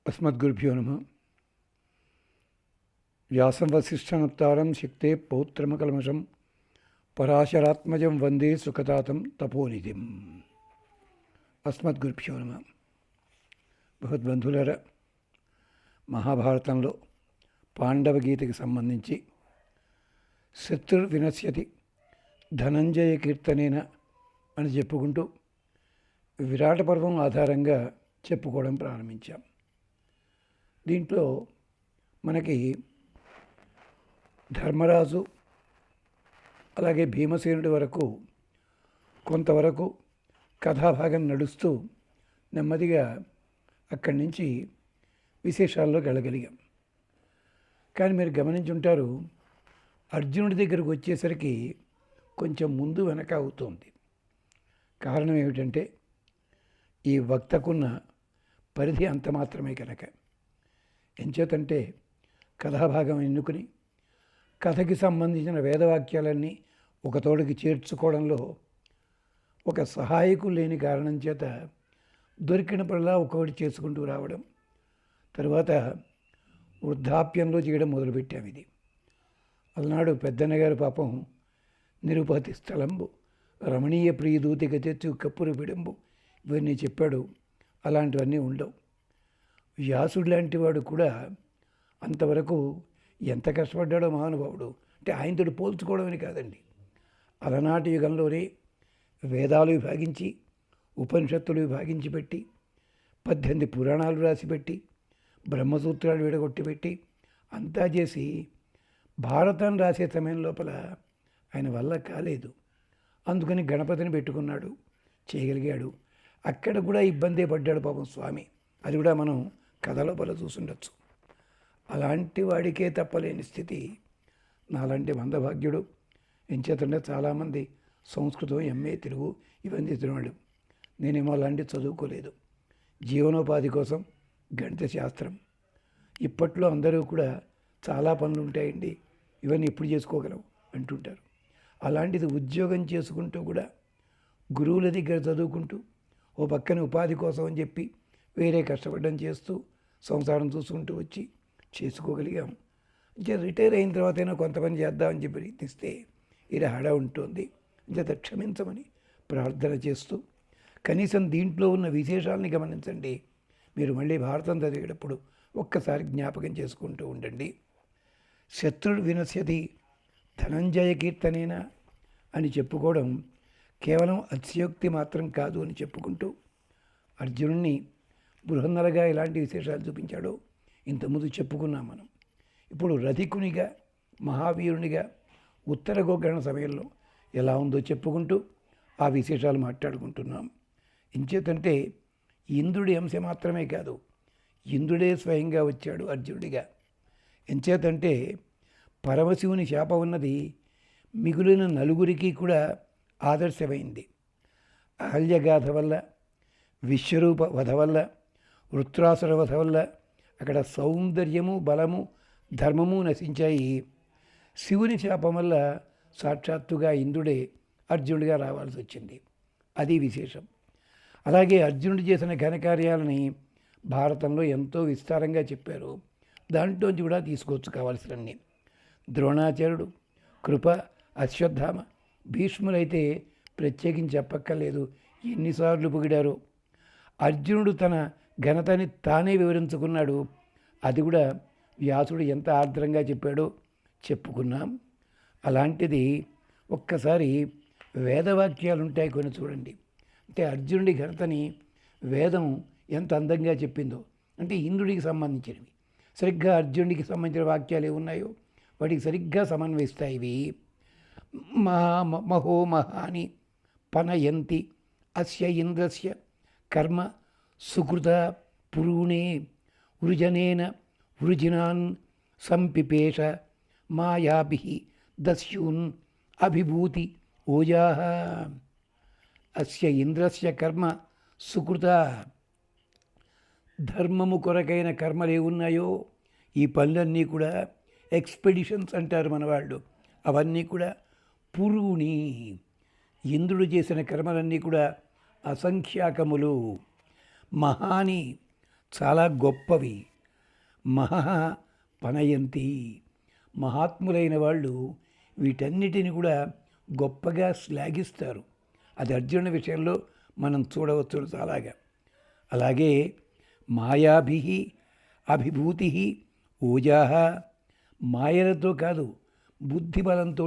अस्मद्गुरुभ्यो नमः। व्यासं वसिष्ठनप्तारं शक्ते पौत्रमकल्मषं पराशरात्मजं वंदे सुखतातं तपोनिधिम्। अस्मद्गुरुभ्यो नमः। భగవద్బంధులర, మహాభారతంలో పాండవ గీతకి సంబంధించి శత్రు వినశ్యతి ధనంజయ కీర్తనేన అని చెప్పుకుంటూ విరాట పర్వం ఆధారంగా చెప్పుకోవడం ప్రారంభించాం. దీంట్లో మనకి ధర్మరాజు అలాగే భీమసేనుడి వరకు కొంతవరకు కథాభాగం నడుస్తూ నెమ్మదిగా అక్కడి నుంచి విశేషాల్లోకి వెళ్ళగలిగాం. కానీ మీరు గమనించుంటారు, అర్జునుడి దగ్గరకు వచ్చేసరికి కొంచెం ముందు వెనక అవుతుంది. కారణం ఏమిటంటే ఈ వక్తకున్న పరిధి అంత మాత్రమే కనుక. ఎంచేతంటే కథాభాగం ఎన్నుకుని కథకి సంబంధించిన వేదవాక్యాలన్నీ ఒక తోడికి చేర్చుకోవడంలో ఒక సహాయకులు లేని కారణం చేత దొరికినప్పుడల్లా ఒక్కొక్కటి చేసుకుంటూ రావడం, తర్వాత వృద్ధాప్యంలో చేయడం మొదలుపెట్టాము. ఇది అలనాడు పెద్దన్నగారు పాపం నిరుపతి స్థలంబు రమణీయ ప్రియదూతిక తెచ్చు కప్పురు విడంబు ఇవన్నీ చెప్పాడు. అలాంటివన్నీ ఉండవు. వ్యాసుడు లాంటి వాడు కూడా అంతవరకు ఎంత కష్టపడ్డాడో మహానుభావుడు. అంటే ఆయనతో పోల్చుకోవడం అని కాదండి. అలనాటి యుగంలోనే వేదాలు విభాగించి, ఉపనిషత్తులు విభాగించి పెట్టి, 18 పురాణాలు రాసిపెట్టి, బ్రహ్మసూత్రాలు విడగొట్టి పెట్టి అంతా చేసి భారతం రాసే సమయం లోపల ఆయన వల్ల కాలేదు. అందుకని గణపతిని పెట్టుకున్నాడు, చేయగలిగాడు. అక్కడ కూడా ఇబ్బందే పడ్డాడు పాపం స్వామి. అది కూడా మనం కథ లోపల చూసుండొచ్చు. అలాంటి వాడికే తప్పలేని స్థితి నాలాంటి మందభాగ్యుడు. ఎంచేతంటే చాలామంది సంస్కృతం, ఎంఏ, తెలుగు ఇవన్నీ తినవాళ్ళు. నేనేమో అలాంటి చదువుకోలేదు. జీవనోపాధి కోసం గణిత శాస్త్రం. ఇప్పట్లో అందరూ కూడా చాలా పనులు ఉంటాయండి, ఇవన్నీ ఎప్పుడు చేసుకోగలం అంటుంటారు. అలాంటిది ఉద్యోగం చేసుకుంటూ కూడా గురువుల దగ్గర చదువుకుంటూ ఓ పక్కన ఉపాధి కోసం అని చెప్పి వేరే కష్టపడడం చేస్తూ సంసారం చూసుకుంటూ వచ్చి చేసుకోగలిగాం. ఇంకా రిటైర్ అయిన తర్వాత అయినా కొంత పని చేద్దామని చెప్పి ప్రయత్నిస్తే ఇలా హడ ఉంటుంది. ఇంకా క్షమించమని ప్రార్థన చేస్తూ కనీసం దీంట్లో ఉన్న విశేషాలని గమనించండి. మీరు మళ్ళీ భారతం చదివేటప్పుడు ఒక్కసారి జ్ఞాపకం చేసుకుంటూ ఉండండి. శత్రుడు వినశ్యతి ధనంజయ కీర్తనేనా అని చెప్పుకోవడం కేవలం అతిశయోక్తి మాత్రం కాదు అని చెప్పుకుంటూ అర్జునుడిని బృహన్నరగా ఎలాంటి విశేషాలు చూపించాడో ఇంతకుముందు చెప్పుకున్నాం మనం. ఇప్పుడు రధికునిగా, మహావీరునిగా ఉత్తర గోగ్రహణ సమయంలో ఎలా ఉందో చెప్పుకుంటూ ఆ విశేషాలు మాట్లాడుకుంటున్నాం. ఇంచేతంటే ఇంద్రుడి అంశ మాత్రమే కాదు, ఇంద్రుడే స్వయంగా వచ్చాడు అర్జునుడిగా. ఎంచేతంటే పరమశివుని శాపం ఉన్నది మిగిలిన నలుగురికి కూడా ఆదర్శమైంది. అహల్యగాథ వల్ల, విశ్వరూప వధ వల్ల, వృత్రాసుర వధ వల్ల అక్కడ సౌందర్యము, బలము, ధర్మము నశించాయి. శివుని శాపం వల్ల సాక్షాత్తుగా ఇంద్రుడే అర్జునుడిగా రావాల్సి వచ్చింది. అది విశేషం. అలాగే అర్జునుడు చేసిన ఘనకార్యాలని భారతంలో ఎంతో విస్తారంగా చెప్పారు. దాంట్లోంచి కూడా తీసుకోవచ్చు కావాల్సినన్ని. ద్రోణాచార్యుడు, కృప, అశ్వత్థామ, భీష్ములైతే ప్రత్యేకించి చెప్పక్కర్లేదు, ఎన్నిసార్లు పొగిడారో. అర్జునుడు తన ఘనతని తానే వివరించుకున్నాడు. అది కూడా వ్యాసుడు ఎంత ఆర్ద్రంగా చెప్పాడో చెప్పుకున్నాం. అలాంటిది ఒక్కసారి వేదవాక్యాలు ఉంటాయి కొన్ని చూడండి. అంటే అర్జునుడి ఘనతని వేదం ఎంత అందంగా చెప్పిందో. అంటే ఇంద్రుడికి సంబంధించినవి సరిగ్గా అర్జునుడికి సంబంధించిన వాక్యాలు ఏమున్నాయో వాటికి సరిగ్గా సమన్వయిస్తాయి ఇవి. మహో మహాని పనయంతి అస్య ఇంద్రస్య కర్మ సుకృత పురూణే వృజనేన వృజినాన్ సంపిపేష మాయాభి దస్యూన్ అభిభూతి ఓజా. అస్య ఇంద్రస్య కర్మ సుకృత. ధర్మము కొరకైన కర్మలు ఏమున్నాయో ఈ పనులన్నీ కూడా ఎక్స్పెడిషన్స్ అంటారు మన వాళ్ళు. అవన్నీ కూడా పురూణి. ఇంద్రుడు చేసిన కర్మలన్నీ కూడా అసంఖ్యాకములు. మహాని చాలా గొప్పవి. మహః పనయంతి, మహాత్ములైన వాళ్ళు వీటన్నిటిని కూడా గొప్పగా శ్లాఘిస్తారు. అది అర్జునుడి విషయంలో మనం చూడవచ్చు చాలాగా. అలాగే మాయాభి అభిభూతి ఓజాహ, మాయలతో కాదు, బుద్ధి బలంతో,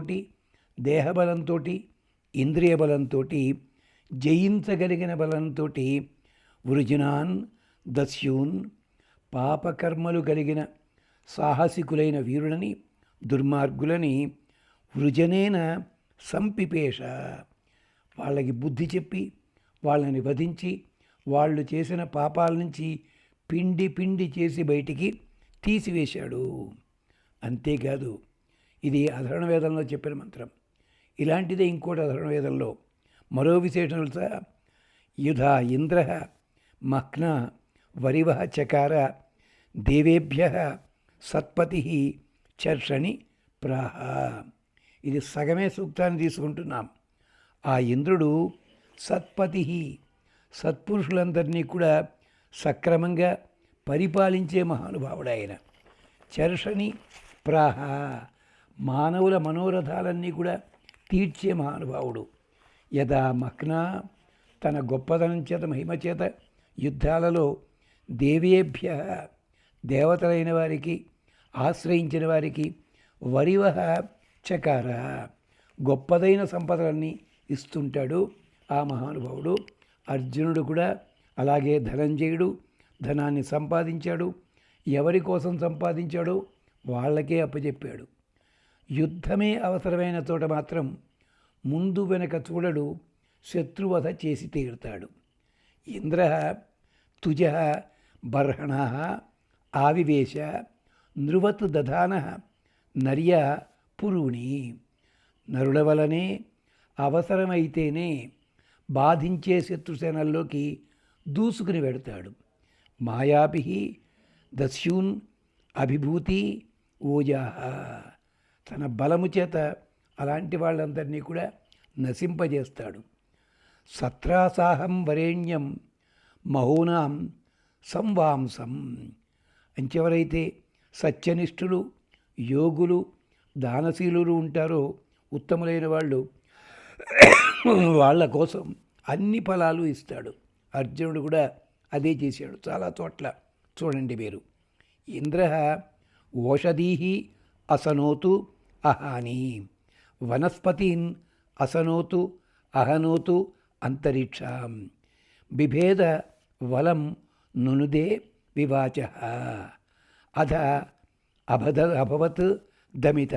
దేహబలంతో, ఇంద్రియ బలంతో, జయించగలిగిన బలంతో వృజనాన్ దస్యూన్, పాపకర్మలు కలిగిన సాహసికులైన వీరులని దుర్మార్గులని వృజనేన సంపిపేష, వాళ్ళకి బుద్ధి చెప్పి వాళ్ళని వధించి వాళ్ళు చేసిన పాపాల నుంచి పిండి పిండి చేసి బయటికి తీసివేశాడు. అంతేకాదు, ఇది అధర్వణ వేదంలో చెప్పిన మంత్రం. ఇలాంటిదే ఇంకోటి అధర్వణ వేదంలో మరో విశేషం తెలుసా? యుధా ఇంద్ర మహ్న వరివ చకార దేవేభ్య సత్పతి చర్షణి ప్రాహ. ఇది సగమే సూక్తాన్ని తీసుకుంటున్నాం. ఆ ఇంద్రుడు సత్పతి, సత్పురుషులందరినీ కూడా సక్రమంగా పరిపాలించే మహానుభావుడు ఆయన. చర్షణి ప్రాహ, మానవుల మనోరథాలన్నీ కూడా తీర్చే మహానుభావుడు. యదా మహ్న, తన గొప్పదనం చేత మహిమ చేత యుద్ధాలలో దేవేభ్య, దేవతలైన వారికి ఆశ్రయించిన వారికి వరివ చకార, గొప్పదైన సంపదలన్నీ ఇస్తుంటాడు ఆ మహానుభావుడు. అర్జునుడు కూడా అలాగే ధనంజయుడు ధనాన్ని సంపాదించాడు. ఎవరి కోసం సంపాదించాడో వాళ్ళకే అప్పచెప్పాడు. యుద్ధమే అవసరమైన చోట మాత్రం ముందు వెనక చూడడు, శత్రువధ చేసి తీరుతాడు. ఇంద్ర తుజ బర్హణ ఆవివేశ నృవత్ దధాన నర్య పురుణి, నరుల వలనే అవసరమైతేనే బాధించే శత్రుసేనల్లోకి దూసుకుని వెడతాడు. మాయాభి దస్యూన్ అభిభూతి ఓజాహ, తన బలము చేత అలాంటి వాళ్ళందరినీ కూడా నశింపజేస్తాడు. సత్రాసాహం వరేణ్యం మహోనాం సంవాంసం, అంచెవరైతే సత్యనిష్ఠులు, యోగులు, దానశీలులు ఉంటారో ఉత్తములైన వాళ్ళు, వాళ్ళ కోసం అన్ని ఫలాలు ఇస్తాడు. అర్జునుడు కూడా అదే చేశాడు చాలా చోట్ల. చూడండి మీరు. ఇంద్ర ఓషధీ అసనోతు అహాని, వనస్పతిన్ అసనోతు అహనోతు అంతరిక్షం, బిభేద వలం నునుదే వివాచ అధ అభవత్ దమిత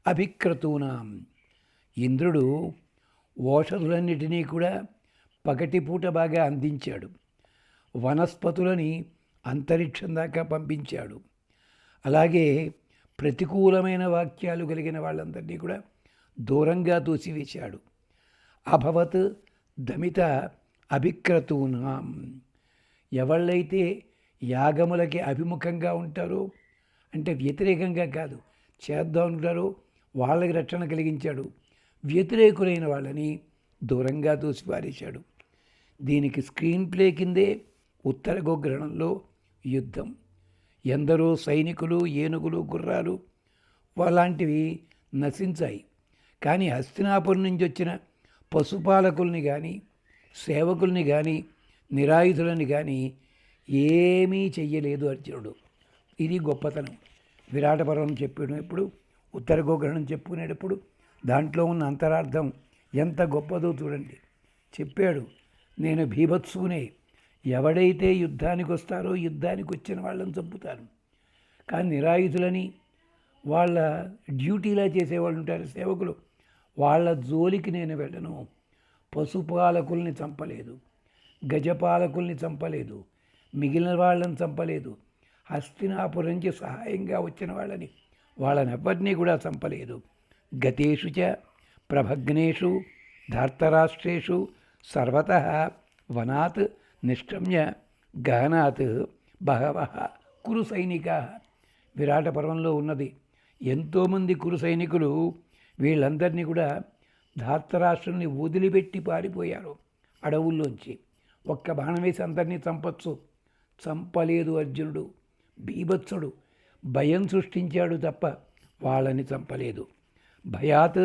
అభిక్రతూనాం. ఇంద్రుడు ఓషధులన్నిటినీ కూడా పగటిపూట బాగా అందించాడు. వనస్పతులని అంతరిక్షం దాకా పంపించాడు. అలాగే ప్రతికూలమైన వాక్యాలు కలిగిన వాళ్ళందరినీ కూడా దూరంగా తోసివేశాడు. అభవత్ దమిత అభిక్రతూనాం, ఎవళ్ళైతే యాగములకి అభిముఖంగా ఉంటారో, అంటే వ్యతిరేకంగా కాదు, చేద్దాం ఉంటారో వాళ్ళకి రక్షణ కలిగించాడు. వ్యతిరేకులైన వాళ్ళని దూరంగా తోసిపారేశాడు. దీనికి స్క్రీన్ ప్లే కిందే ఉత్తర గోగ్రహణంలో యుద్ధం. ఎందరో సైనికులు, ఏనుగులు, గుర్రాలు అలాంటివి నశించాయి. కానీ హస్తినాపురం నుంచి వచ్చిన పశుపాలకుల్ని కానీ, సేవకుల్ని కానీ, నిరాయుధులని కానీ ఏమీ చెయ్యలేదు అర్జునుడు. ఇది గొప్పతనం. విరాట పర్వం చెప్పినప్పుడు, ఉత్తర గోగ్రహణం చెప్పుకునేటప్పుడు దాంట్లో ఉన్న అంతరార్థం ఎంత గొప్పదో చూడండి. చెప్పాడు, నేను భీభత్సునే, ఎవడైతే యుద్ధానికి వస్తారో యుద్ధానికి వచ్చిన వాళ్ళని చంపుతాను, కానీ నిరాయుధులని వాళ్ళ డ్యూటీలా చేసేవాళ్ళు ఉంటారు సేవకులు, వాళ్ళ జోలికి నేను వెళ్ళను. పశుపాలకుల్ని చంపలేదు, గజపాలకుల్ని చంపలేదు, మిగిలిన వాళ్ళని చంపలేదు, హస్తినాపురం నుంచి సహాయంగా వచ్చిన వాళ్ళని ఎవరినీ కూడా చంపలేదు. గతేషు చ ప్రభగ్నేషు ధార్తరాష్ట్రేషు సర్వతః వనాత్ నిష్క్రమ్య గహనాత్ బహవః కురు సైనికా. విరాట పర్వంలో ఉన్నది. ఎంతోమంది కురు సైనికులు వీళ్ళందరినీ కూడా ధార్తరాష్ట్రుల్ని వదిలిపెట్టి పారిపోయారు అడవుల్లోంచి. ఒక్క బాణం వేసి అందరినీ చంపచ్చు, చంపలేదు అర్జునుడు. బీభత్సుడు భయం సృష్టించాడు తప్ప వాళ్ళని చంపలేదు. భయాత్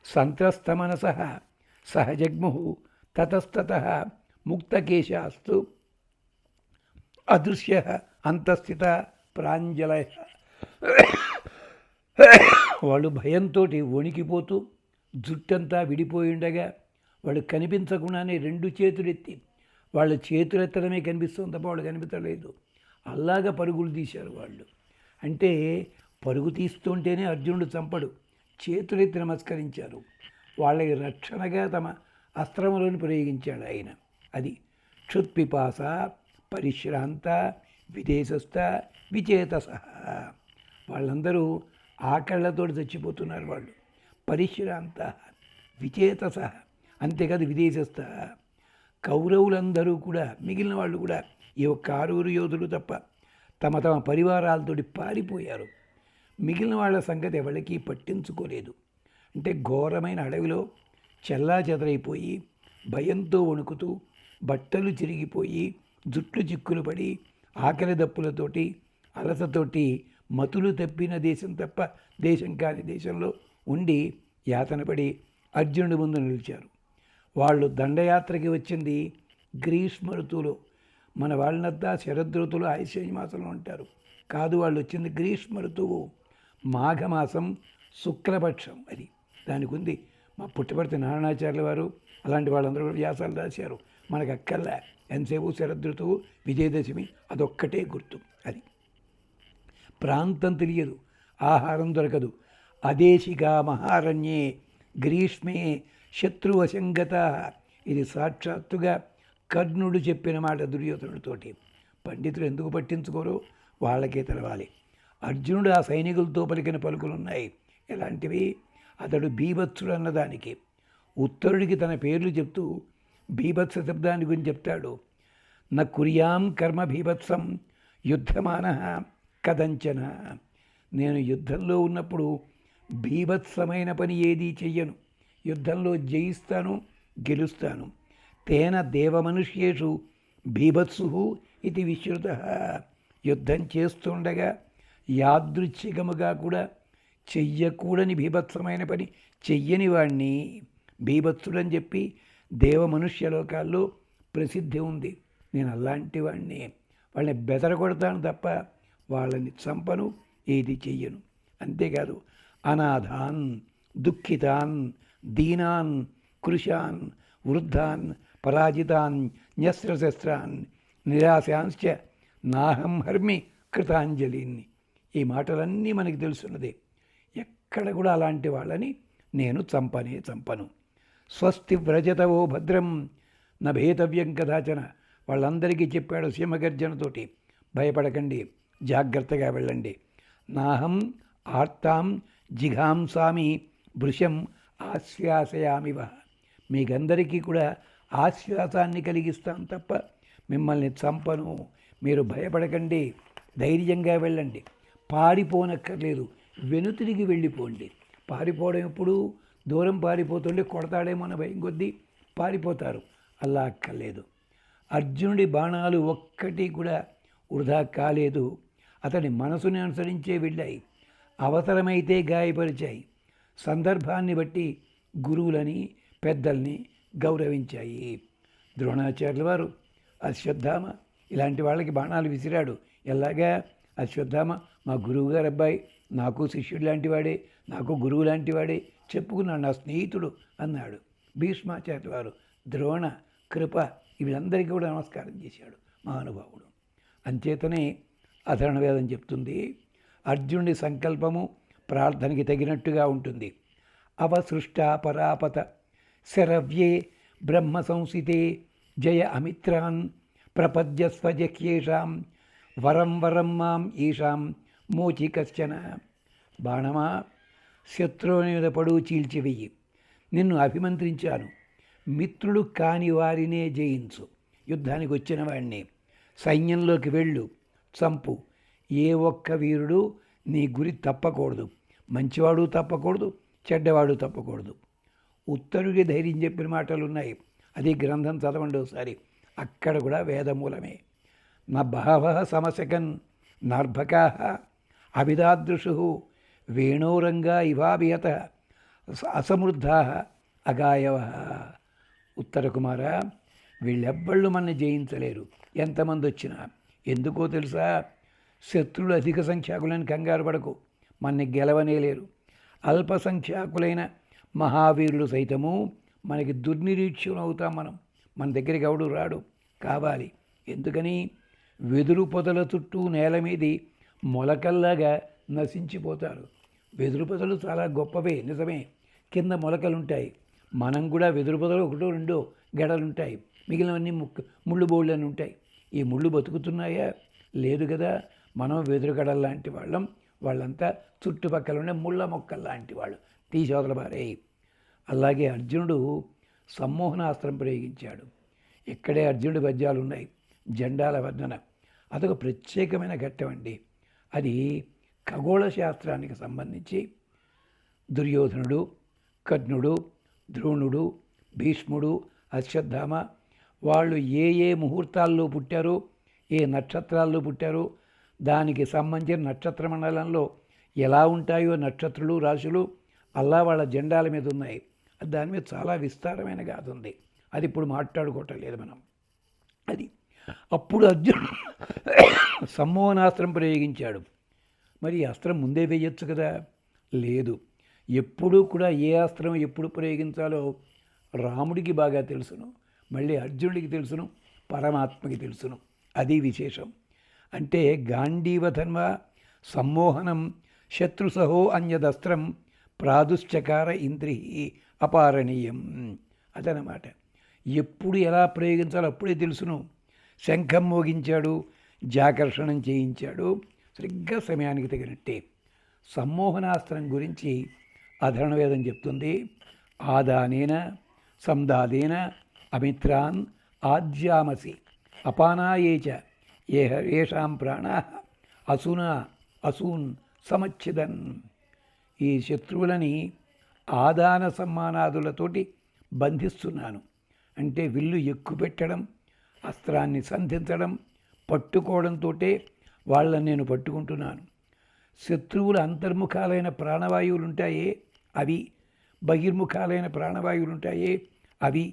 సంత్రస్తమనస సహజగ్ము తతస్తత ముక్తకేశాస్తు అదృశ్య అంతస్థిత ప్రాంజలయ. వాళ్ళు భయంతో వణికిపోతూ జుట్టంతా విడిపోయి ఉండగా వాడు కనిపించకుండానే 2 చేతులెత్తి, వాళ్ళ చేతులెత్తడమే కనిపిస్తుంది తప్ప వాళ్ళు కనిపించలేదు. అలాగా పరుగులు తీశారు వాళ్ళు. అంటే పరుగు తీస్తుంటేనే అర్జునుడు చంపడు, చేతులెత్తి నమస్కరించారు. వాళ్ళకి రక్షణగా తమ అస్త్రములను ప్రయోగించాడు ఆయన. అది క్షుత్పిపాస పరిశ్రాంత విదేశస్థ విచేతస. వాళ్ళందరూ ఆకళ్ళతోటి చచ్చిపోతున్నారు. వాళ్ళు పరిశ్రాంత విచేతస, అంతేకాదు విదేశస్థ. కౌరవులందరూ కూడా, మిగిలిన వాళ్ళు కూడా ఈ ఒక్క 6 యోధులు తప్ప తమ తమ పరివారాలతోటి పారిపోయారు. మిగిలిన వాళ్ళ సంగతి ఎవరికి పట్టించుకోలేదు. అంటే ఘోరమైన అడవిలో చెల్లాచెదరైపోయి భయంతో వణుకుతూ బట్టలు చిరిగిపోయి జుట్లు చిక్కులు పడి ఆకలి దప్పులతోటి అలసతోటి మతులు తప్పిన దేశం తప్ప దేశం కాని దేశంలో ఉండి యాతనపడి అర్జునుడి ముందు నిలిచారు. వాళ్ళు దండయాత్రకి వచ్చింది గ్రీష్మ ఋతువులో. మన వాళ్ళంతా శరదృతులు ఆశ్వయుజ మాసంలో ఉంటారు. కాదు, వాళ్ళు వచ్చింది గ్రీష్మ ఋతువు, మాఘమాసం శుక్లపక్షం. అది దానికి ఉంది. మా పుట్టపర్తి నారాయణాచార్యుల వారు అలాంటి వాళ్ళందరూ కూడా వ్యాసాలు రాశారు. మనకు అక్కర్లే, ఎంతసేపు శరదృతువు విజయదశమి అదొక్కటే గుర్తు. అది ప్రాంతం తెలియదు, ఆహారం దొరకదు. అదేశిగా మహారణ్యే గ్రీష్మే శత్రువశంగత. ఇది సాక్షాత్తుగా కర్ణుడు చెప్పిన మాట దుర్యోధనుడితోటి. పండితులు ఎందుకు పట్టించుకోరో వాళ్ళకే తెలవాలి. అర్జునుడు ఆ సైనికులతో పలికిన పలుకులున్నాయి. ఎలాంటివి? అతడు బీభత్సుడు అన్నదానికి ఉత్తరుడికి తన పేర్లు చెప్తూ బీభత్స శబ్దాన్ని గురించి చెప్తాడు. న కుర్యాం కర్మ బీభత్సం యుద్ధమాన కదంచన. నేను యుద్ధంలో ఉన్నప్పుడు బీభత్సమైన పని ఏదీ చెయ్యను. యుద్ధంలో జయిస్తాను, గెలుస్తాను. తేన దేవమనుష్యేషు బీభత్సు ఇది విశ్రుత. యుద్ధం చేస్తుండగా యాదృచ్ఛికముగా కూడా చెయ్యకూడని బీభత్సమైన పని చెయ్యని వాడిని బీభత్సుడని చెప్పి దేవమనుష్య లోకాల్లో ప్రసిద్ధి ఉంది. నేను అలాంటి వాడిని. వాళ్ళని బెదరగొడతాను తప్ప వాళ్ళని చంపను, ఏది చెయ్యను. అంతేకాదు అనాథాన్ దుఃఖితాన్ దీనాన్ కృశాన్ వృద్ధాన్ పరాజితాన్ న్యస్త్రశస్త్రాన్ నిరాశాంశ్చ నాహం హర్మి కృతాంజలిని. ఈ మాటలన్నీ మనకి తెలుసున్నదే. ఎక్కడ కూడా అలాంటి వాళ్ళని నేను చంపను. స్వస్తి వ్రజతవో భద్రం నభేతవ్యం కదాచన. వాళ్ళందరికీ చెప్పాడు సింహగర్జనతోటి, భయపడకండి, జాగ్రత్తగా వెళ్ళండి. నాహం ఆర్తాం జిఘాంసామి భృశం ఆశ్వాసయామివ. మీకందరికీ కూడా ఆశ్వాసాన్ని కలిగిస్తాను తప్ప మిమ్మల్ని చంపను. మీరు భయపడకండి, ధైర్యంగా వెళ్ళండి. పారిపోనక్కర్లేదు, వెనుతిరిగి వెళ్ళిపోండి. పారిపోవడం ఎప్పుడు? దూరం పారిపోతుండే కొడతాడేమో అన్న భయం కొద్దీ పారిపోతారు. అలా అక్కర్లేదు. అర్జునుడి బాణాలు ఒక్కటి కూడా వృధా కాలేదు. అతని మనసుని అనుసరించే వెళ్ళాయి. అవసరమైతే గాయపరిచాయి. సందర్భాన్ని బట్టి గురువులని పెద్దల్ని గౌరవించాయి. ద్రోణాచార్యుల వారు అశ్వత్థామ ఇలాంటి వాళ్ళకి బాణాలు విసిరాడు. ఎలాగా? అశ్వత్థామ మా గురువుగారు అబ్బాయి, నాకు శిష్యుడు లాంటివాడే, నాకు గురువు లాంటివాడే, చెప్పుకున్నాడు, నా స్నేహితుడు అన్నాడు. భీష్మాచార్యుల వారు, ద్రోణ, కృప వీళ్ళందరికీ కూడా నమస్కారం చేశాడు మహానుభావుడు. అంచేతనే అధర్ణ వేదం చెప్తుంది, అర్జునుడి సంకల్పము ప్రార్థనకి తగినట్టుగా ఉంటుంది. అవసృష్ట పరాపత శరవ్యే బ్రహ్మ సంసితే జయ అమిత్రాన్ ప్రపద్యస్వజఖ్యేషాం వరం వరం మాం ఈషాం మోచి కశ్చన. బాణమా, శత్రువుని మీద పడువు చీల్చివెయ్యి. నిన్ను అభిమంత్రించాను, మిత్రుడు కాని వారినే జయించు. యుద్ధానికి వచ్చిన వాడిని సైన్యంలోకి వెళ్ళు, చంపు. ఏ ఒక్క వీరుడు నీ గురి తప్పకూడదు. మంచివాడు తప్పకూడదు, చెడ్డవాడు తప్పకూడదు. ఉత్తరుడి ధైర్యం చెప్పిన మాటలు ఉన్నాయి. అది గ్రంథం చదవండి ఒకసారి. అక్కడ కూడా వేదమూలమే. న బహవః సమశకన్ నర్భకాః అభిదాదృశుః వేణోరంగా ఇవాభియత అసమృద్ధాః అగాయవః. ఉత్తర కుమార, వీళ్ళెవ్వళ్ళు మనని జయించలేరు ఎంతమంది వచ్చినా. ఎందుకో తెలుసా? శత్రువులు అధిక సంఖ్యాకులని కంగారు పడకు, మనని గెలవనేలేరు. అల్పసంఖ్యాకులైన మహావీరులు సైతము మనకి దుర్నిరీక్షణ అవుతాం. మన దగ్గరికి ఎవడు రాడు. కావాలి ఎందుకని? వెదురు పొదల చుట్టూ నేల మీది మొలకల్లాగా నశించిపోతారు. వెదురు పొదలు చాలా గొప్పవే, నిజమే. కింద మొలకలుంటాయి. మనం కూడా వెదురు పొదలు ఒకటో రెండో గెడలుంటాయి, మిగిలినవన్నీ ముళ్ళు బోళ్ళు అని ఉంటాయి. ఈ ముళ్ళు బతుకుతున్నాయా? లేదు కదా. మనం వెదురు గడల లాంటి వాళ్ళం, వాళ్ళంతా చుట్టుపక్కల ఉండే ముళ్ళ మొక్కలు లాంటి వాళ్ళు. తీసోదల బారే. అలాగే అర్జునుడు సమ్మోహనాస్త్రం ప్రయోగించాడు. ఇక్కడే అర్జునుడి పద్యాలు ఉన్నాయి. జెండాల వర్ణన అదొక ప్రత్యేకమైన ఘట్టం అండి. అది ఖగోళ శాస్త్రానికి సంబంధించి దుర్యోధనుడు, కర్ణుడు, ద్రోణుడు, భీష్ముడు, అశ్వత్థామ వాళ్ళు ఏ ఏ ముహూర్తాల్లో పుట్టారో, ఏ నక్షత్రాల్లో పుట్టారో, దానికి సంబంధించిన నక్షత్ర మండలంలో ఎలా ఉంటాయో నక్షత్రులు రాశులు అలా వాళ్ళ జెండాల మీద ఉన్నాయి. దాని మీద చాలా విస్తారమైన గాథ ఉంది. అది ఇప్పుడు మాట్లాడుకోవటం లేదు మనం. అది అప్పుడు అర్జునుడు సమ్మోహనాస్త్రం ప్రయోగించాడు. మరి ఈ అస్త్రం ముందే వేయచ్చు కదా? లేదు. ఎప్పుడూ కూడా ఏ అస్త్రం ఎప్పుడు ప్రయోగించాలో రాముడికి బాగా తెలుసును, మళ్ళీ అర్జునుడికి తెలుసును, పరమాత్మకి తెలుసును. అది విశేషం. అంటే గాంధీవధన్వ సమ్మోహనం శత్రుసహో అన్యదస్త్రం ప్రాదుశ్చకార ఇంద్రి అపారణీయం. అదనమాట. ఎప్పుడు ఎలా ప్రయోగించాలో అప్పుడే తెలుసును. శంఖం మోగించాడు, జాకర్షణం చేయించాడు, సరిగ్గా సమయానికి తగినట్టే. సమ్మోహనాస్త్రం గురించి అధర్వణవేదం చెప్తుంది. ఆదానేన సందాదేన అమిత్రాన్ ఆజ్యామసి అపానాయేచ ఏషాం ప్రాణా అసూన్ సమచ్చిదన్. ఈ శత్రువులని ఆదాన సమ్మానాదులతోటి బంధిస్తున్నాను. అంటే విల్లు ఎక్కుపెట్టడం, అస్త్రాన్ని సంధించడం, పట్టుకోవడంతో వాళ్ళని నేను పట్టుకుంటున్నాను. శత్రువుల అంతర్ముఖాలైన ప్రాణవాయువులు ఉంటాయే అవి, బహిర్ముఖాలైన ప్రాణవాయువులు ఉంటాయే అవి,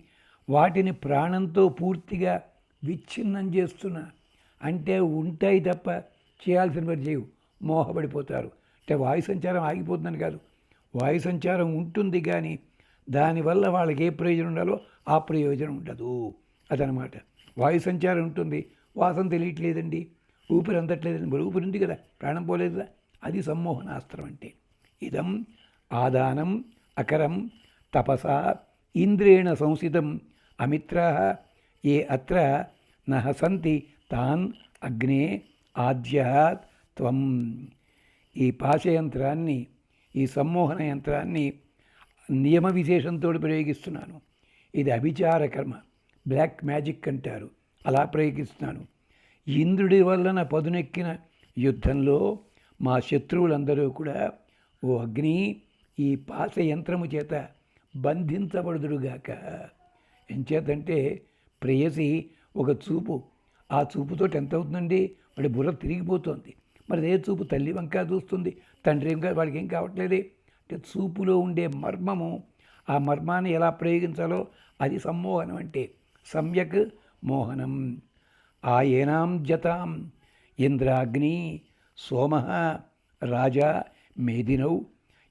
వాటిని ప్రాణంతో పూర్తిగా విచ్ఛిన్నం చేస్తున్నా. అంటే ఉంటాయి తప్ప చేయాల్సిన పని చేయవు, మోహపడిపోతారు. అంటే వాయు సంచారం ఆగిపోతుందని కాదు, వాయు సంచారం ఉంటుంది కానీ దానివల్ల వాళ్ళకి ఏ ప్రయోజనం ఉండాలో ఆ ప్రయోజనం ఉండదు. అదనమాట. వాయు సంచారం ఉంటుంది, వాసన తెలియట్లేదండి, ఊపిరి అందట్లేదండి, మరి ఊపిరి ఉంది కదా, ప్రాణం పోలేదు కదా. అది సమ్మోహనాస్త్రం అంటే. ఇదం ఆదానం అకరం తపసా ఇంద్రేణ సంసితం అమిత్రా ఏ అత్ర నహసంతి తాన్ అగ్నే ఆద్యాత్ త్వం. ఈ పాశయంత్రాన్ని, ఈ సమ్మోహన యంత్రాన్ని నియమ విశేషంతో ప్రయోగిస్తున్నాను. ఇది అభిచార కర్మ, బ్లాక్ మ్యాజిక్ అంటారు. అలా ప్రయోగిస్తున్నాను. ఇంద్రుడి వలన పదునెక్కిన యుద్ధంలో మా శత్రువులందరూ కూడా ఓ అగ్ని ఈ పాశ యంత్రము చేత బంధించబడుదురుగాక. ఎంచేతంటే ప్రేయసి ఒక చూపు, ఆ చూపుతో ఎంత అవుతుందండి? వాడి బుర్ర తిరిగిపోతుంది. మరి అదే చూపు తల్లి వంక చూస్తుంది, తండ్రి వంక వాడికి ఏం కావట్లేదే. అంటే చూపులో ఉండే మర్మము, ఆ మర్మాన్ని ఎలా ప్రయోగించాలో అది సమ్మోహనం. అంటే సమ్యక్ మోహనం. ఆయనాం జతాం ఇంద్రాగ్ని సోమ రాజా మేదినౌ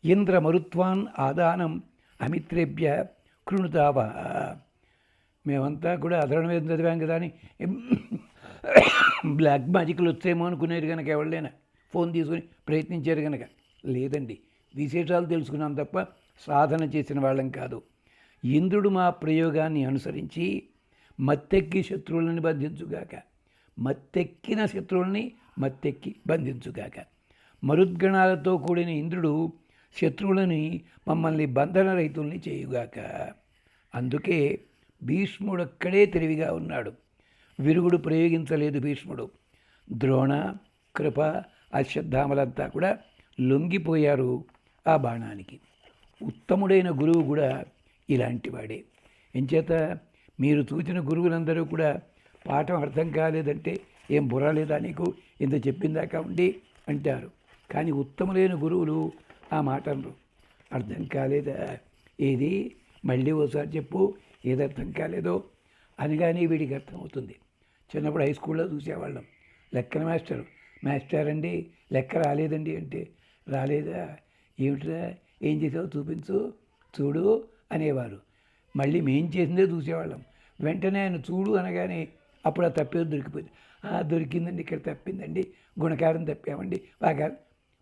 ఇంద్రమరుత్వాన్ ఆదానం అమిత్రేభ్య కృణుతావ. మేమంతా కూడా అధర్వణవేదం చదివాం కదా అని బ్లాక్ మ్యాజిక్లు వచ్చేమో అనుకునేది కనుక ఎవరైనా ఫోన్ తీసుకుని ప్రయత్నించారు కనుక. లేదండి, విశేషాలు తెలుసుకున్నాం తప్ప సాధన చేసిన వాళ్ళం కాదు. ఇంద్రుడు మా ప్రయోగాన్ని అనుసరించి మత్తెక్కి శత్రువులని బంధించుగాక, మత్తెక్కిన శత్రువుల్ని మత్తెక్కి బంధించుగాక. మరుద్గణాలతో కూడిన ఇంద్రుడు శత్రువులని మమ్మల్ని బంధనరహితుల్ని చేయుగాక. అందుకే భీష్ముడొక్కడే తెలివిగా ఉన్నాడు. విరుగుడు ప్రయోగించలేదు భీష్ముడు. ద్రోణ, కృప, అశ్వత్థామలంతా కూడా లొంగిపోయారు ఆ బాణానికి. ఉత్తముడైన గురువు కూడా ఇలాంటివాడే. ఎంచేత మీరు చూసిన గురువులందరూ కూడా పాఠం అర్థం కాలేదంటే ఏం బుర్ర లేదా నీకు ఇంత చెప్పిందాకా ఉండి అంటారు. కానీ ఉత్తములైన గురువులు ఆ మాట అనరు. అర్థం కాలేదా ఏది మళ్ళీ ఓసారి చెప్పు, ఏది అర్థం కాలేదో అనగానే వీడికి అర్థమవుతుంది. చిన్నప్పుడు హై స్కూల్లో చూసేవాళ్ళం, లెక్కన మాస్టర్ అండి లెక్క రాలేదండి అంటే, రాలేదా ఏమిట్రా ఏం చేసావు చూపించు చూడు అనేవారు. మళ్ళీ మేం చేసిందే చూసేవాళ్ళం. వెంటనే ఆయన చూడు అనగానే అప్పుడు ఆ తప్పేది దొరికిపోయింది. దొరికిందండి, ఇక్కడ తప్పిందండి, గుణకారం తప్పామండి బాగా.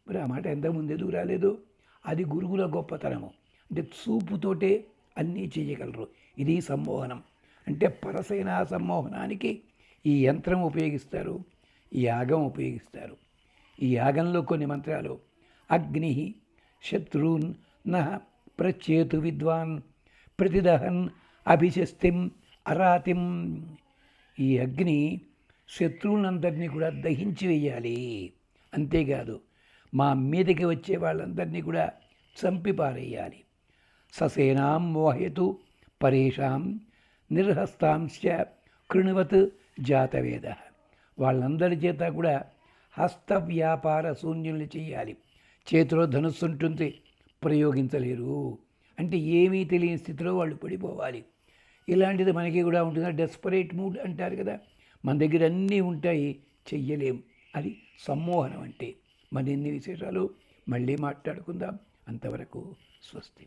మరి ఆ మాట ఎంత ముందెదుగు రాలేదు. అది గురువుల గొప్పతనము. అంటే చూపుతోటే అన్నీ చేయగలరు. ఇది సమ్మోహనం. అంటే పరసైన సమ్మోహనానికి ఈ యంత్రం ఉపయోగిస్తారు, ఈ యాగం ఉపయోగిస్తారు. ఈ యాగంలో కొన్ని మంత్రాలు: అగ్ని శత్రూన్ నః ప్రచేతు విద్వాన్ ప్రతిదహన్ అభిశస్తిం అరాతిం. ఈ అగ్ని శత్రువులందరినీ కూడా దహించి వేయాలి. అంతేకాదు మా మీదకి వచ్చే వాళ్ళందరినీ కూడా చంపి పారేయాలి. ససేనాం మోహయతు పరేషాం నిర్హస్తాంశ్చ కృణవత్ జాతవేద. వాళ్ళందరి చేత కూడా హస్త వ్యాపార శూన్యుల్ని చేయాలి. చేతిలో ధనుస్సు ఉంటుంది, ప్రయోగించలేరు. అంటే ఏమీ తెలియని స్థితిలో వాళ్ళు పడిపోవాలి. ఇలాంటిది మనకి కూడా ఉంటుంది. డెస్పరేట్ మూడ్ అంటారు కదా, మన దగ్గర అన్నీ ఉంటాయి, చెయ్యలేం. అది సమ్మోహనం అంటే. మరిన్ని విశేషాలు మళ్ళీ మాట్లాడుకుందాం. అంతవరకు స్వస్తి.